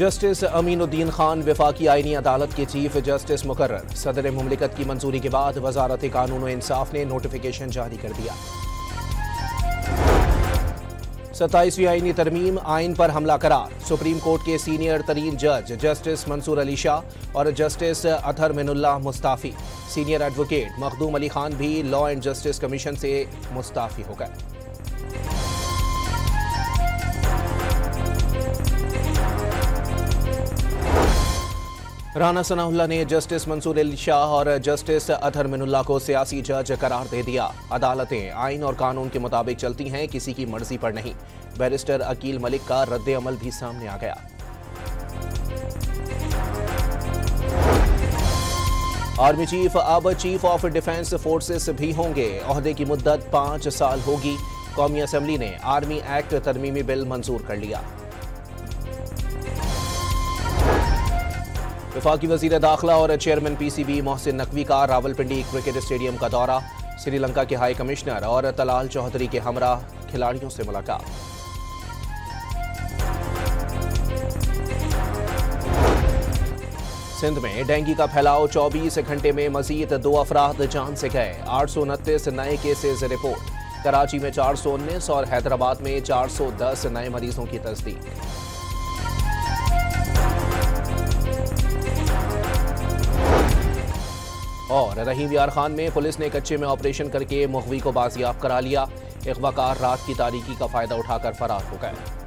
Justice Aminuddin Khan वफाकी आईनी अदालत के चीफ जस्टिस मुकर्रर। सदर मुमलिकत की मंजूरी के बाद वजारत कानून व इंसाफ ने नोटिफिकेशन जारी कर दिया। 27वीं आईनी तरमीम आइन पर हमला करार। सुप्रीम कोर्ट के सीनियर तरीन जज जस्टिस मंसूर अली शाह और justice Athar Minallah Mustafi. Senior advocate Makhdoom Ali Khan भी लॉ एंड जस्टिस कमीशन से मुस्ताफी हो गए। राना सनाउल्लाह ने जस्टिस मंसूर अली शाह और जस्टिस अतहर मिनुल्लाह को सियासी जज करार दे दिया। अदालतें आइन और कानून के मुताबिक चलती हैं, किसी की मर्जी पर नहीं। बैरिस्टर अकील मलिक का रद्द अमल भी सामने आ गया। आर्मी चीफ अब चीफ ऑफ डिफेंस फोर्सेस भी होंगे। ओहदे की मुद्दत 5 साल होगी। कौमी असेंबली ने आर्मी एक्ट तरमीमी बिल मंजूर कर लिया। वफाकी वजीर दाखिला और चेयरमैन PCB मोहसिन नकवी का रावलपिंडी क्रिकेट स्टेडियम का दौरा। श्रीलंका के हाई कमिश्नर और तलाल चौधरी के हमरा खिलाड़ियों से मुलाकात। सिंध में डेंगू का फैलाव। 24 घंटे में मजीद 2 अफराद जान से गए। 829 नए केसेज रिपोर्ट। कराची में 419 और हैदराबाद में 410 नए मरीजों की तस्दीक। और रहीम यार खान में पुलिस ने कच्चे में ऑपरेशन करके मुखवी को बाजियाब करा लिया। अगवाकार रात की तारीकी का फायदा उठाकर फरार हो गए।